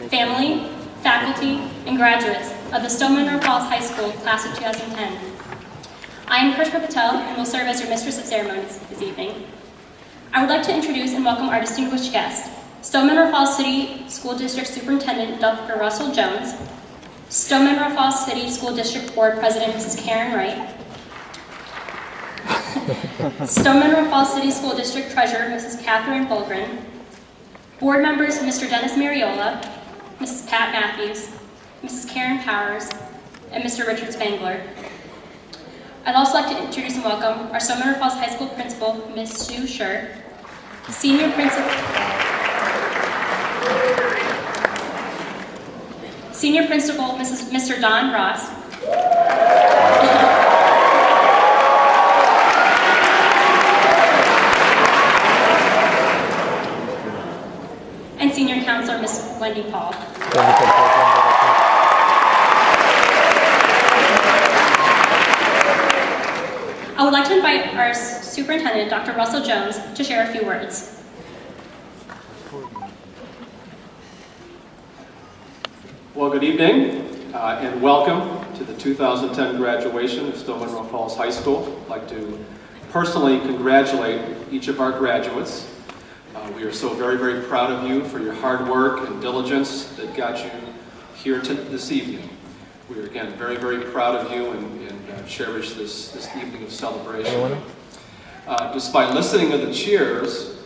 family, faculty, and graduates of the Stillman Monroe Falls High School Class of 2010. I am Karishma Patel and will serve as your Mistress of Ceremonies this evening. I would like to introduce and welcome our distinguished guest, Stillman Monroe Falls City School District Superintendent Dr. Russell Jones, Stillman Monroe Falls City School District Board President Mrs. Karen Wright, Stillman Monroe Falls City School District Treasurer Mrs. Catherine Bulgren, Board members Mr. Dennis Mariola, Mrs. Pat Matthews, Mrs. Karen Powers, and Mr. Richard Spangler. I'd also like to introduce and welcome our Stillman Monroe Falls High School Principal, Ms. Sue Scher, Senior Principal Mr. Don Ross, and Senior Counselor Ms. Wendy Paul. I would like to invite our Superintendent, Dr. Russell Jones, to share a few words. Well, good evening and welcome to the 2010 graduation of Stillman Monroe Falls High School. I'd like to personally congratulate each of our graduates. We are so very, very proud of you for your hard work and diligence that got you here this evening. We are again very, very proud of you and cherish this evening of celebration. Despite listening to the cheers,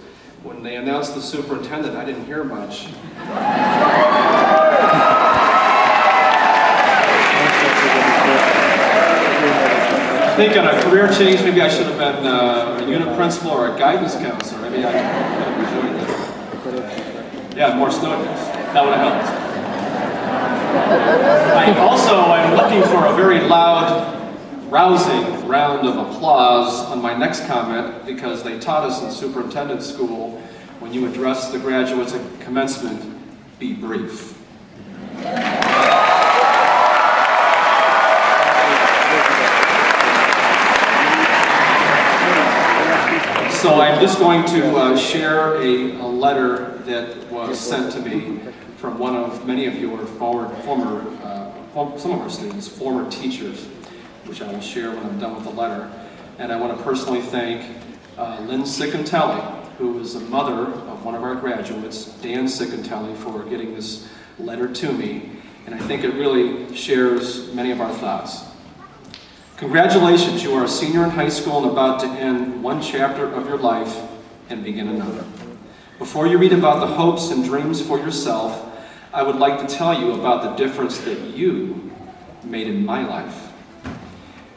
when they announced the superintendent, I didn't hear much. I think on a career change, maybe I should have been a unit principal or a guidance counselor. Maybe I would have enjoyed that. Yeah, more snow days. That would have helped. I'm looking for a very loud, rousing round of applause on my next comment, because they taught us in superintendent school, when you address the graduates at commencement, be brief. So I'm just going to share a letter that was sent to me from one of many of your some of our students, former teachers, which I will share when I'm done with the letter. And I want to personally thank Lynn Sicantelli, who is the mother of one of our graduates, Dan Sicantelli, for getting this letter to me. And I think it really shares many of our thoughts. Congratulations, you are a senior in high school and about to end one chapter of your life and begin another. Before you read about the hopes and dreams for yourself, I would like to tell you about the difference that you made in my life.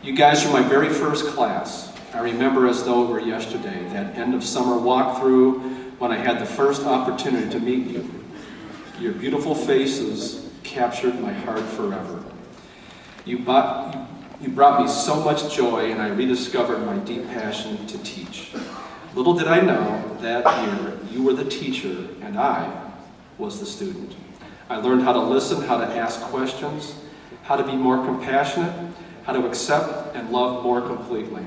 You guys are my very first class. I remember as though it were yesterday, that end of summer walkthrough when I had the first opportunity to meet you. Your beautiful faces captured my heart forever. You brought me so much joy, and I rediscovered my deep passion to teach. Little did I know that year you were the teacher and I was the student. I learned how to listen, how to ask questions, how to be more compassionate, how to accept and love more completely.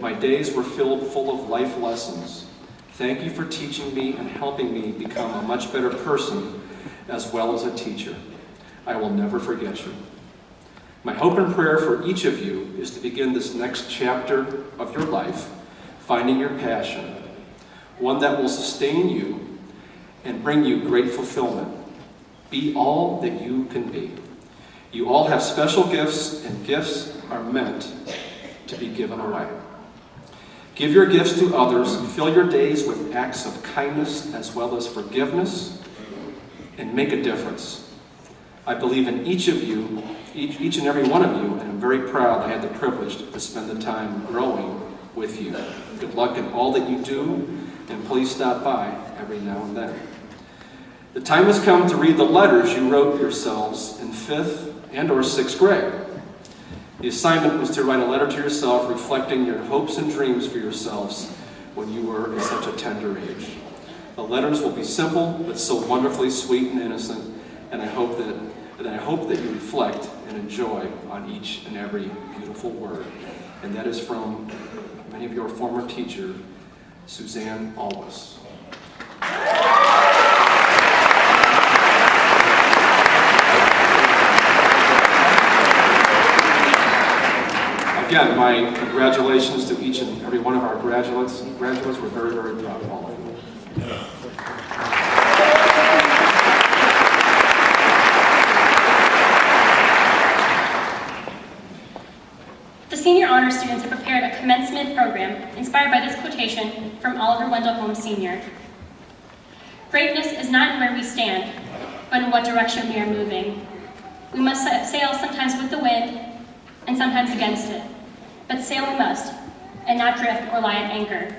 My days were filled full of life lessons. Thank you for teaching me and helping me become a much better person as well as a teacher. I will never forget you. My hope and prayer for each of you is to begin this next chapter of your life, finding your passion, one that will sustain you and bring you great fulfillment. Be all that you can be. You all have special gifts, and gifts are meant to be given away. Give your gifts to others, fill your days with acts of kindness as well as forgiveness, and make a difference. I believe in each of you, each and every one of you, and I'm very proud I had the privilege to spend the time growing with you. Good luck in all that you do, and please stop by every now and then. The time has come to read the letters you wrote yourselves in 5th and or 6th grade. The assignment was to write a letter to yourself reflecting your hopes and dreams for yourselves when you were at such a tender age. The letters will be simple, but so wonderfully sweet and innocent, and I hope that you reflect and enjoy on each and every beautiful word. And that is from many of your former teacher, Suzanne Alwas. again, my congratulations to each and every one of our graduates. We're very, very proud of all of you. The Senior Honor students have prepared a commencement program inspired by this quotation from Oliver Wendell Holmes Sr. Greatness is not in where we stand, but in what direction we are moving. We must sail sometimes with the wind and sometimes against it, but sail we must, and not drift or lie at anchor.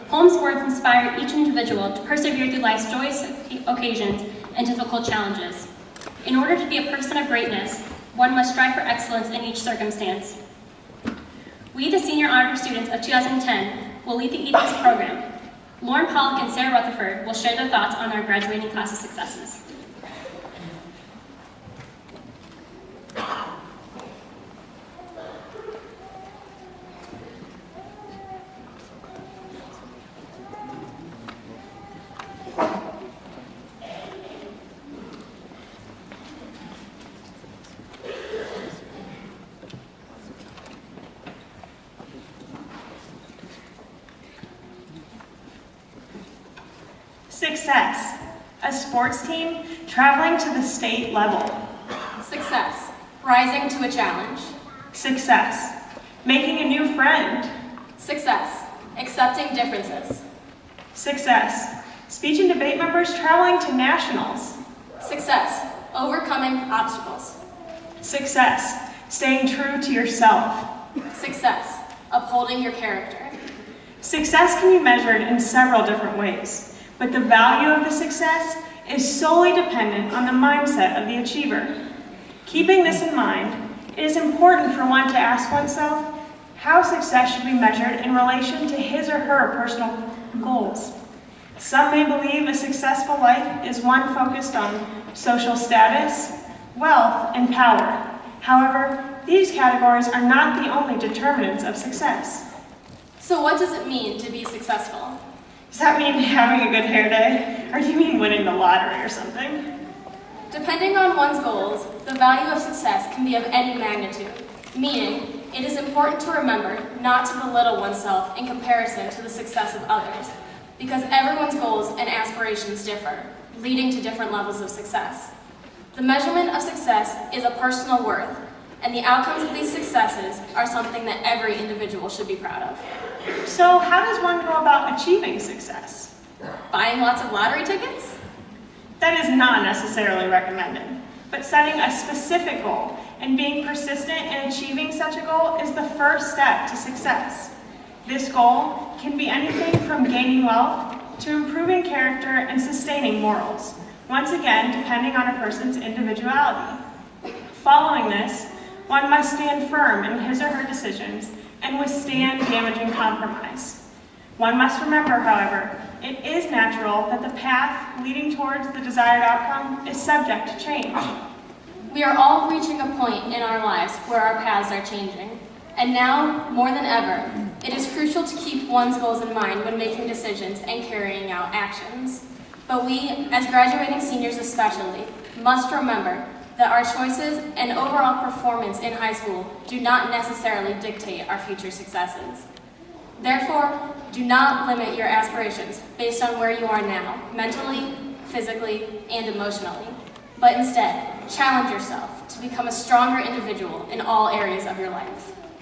Holmes' words inspire each individual to persevere through life's joyous occasions and difficult challenges. In order to be a person of greatness, one must strive for excellence in each circumstance. We, the Senior Honor students of 2010, will lead the evening's program. Lauren Pollock and Sarah Rutherford will share their thoughts on our graduating class's successes. Success, a sports team traveling to the state level. Success, rising to a challenge. Success, making a new friend. Success, accepting differences. Success, speech and debate members traveling to nationals. Success, overcoming obstacles. Success, staying true to yourself. Success, upholding your character. Success can be measured in several different ways, but the value of the success is solely dependent on the mindset of the achiever. Keeping this in mind, it is important for one to ask oneself how success should be measured in relation to his or her personal goals. Some may believe a successful life is one focused on social status, wealth, and power. However, these categories are not the only determinants of success. So what does it mean to be successful? Does that mean having a good hair day? Or do you mean winning the lottery or something? Depending on one's goals, the value of success can be of any magnitude, meaning it is important to remember not to belittle oneself in comparison to the success of others, because everyone's goals and aspirations differ, leading to different levels of success. The measurement of success is a personal worth, and the outcomes of these successes are something that every individual should be proud of. So how does one go about achieving success? Buying lots of lottery tickets? That is not necessarily recommended, but setting a specific goal and being persistent in achieving such a goal is the first step to success. This goal can be anything from gaining wealth to improving character and sustaining morals, once again depending on a person's individuality. Following this, one must stand firm in his or her decisions and withstand damaging compromise. One must remember, however, it is natural that the path leading towards the desired outcome is subject to change. We are all reaching a point in our lives where our paths are changing. And now, more than ever, it is crucial to keep one's goals in mind when making decisions and carrying out actions. But we, as graduating seniors especially, must remember that our choices and overall performance in high school do not necessarily dictate our future successes. Therefore, do not limit your aspirations based on where you are now, mentally, physically, and emotionally, but instead, challenge yourself to become a stronger individual in all areas of your life.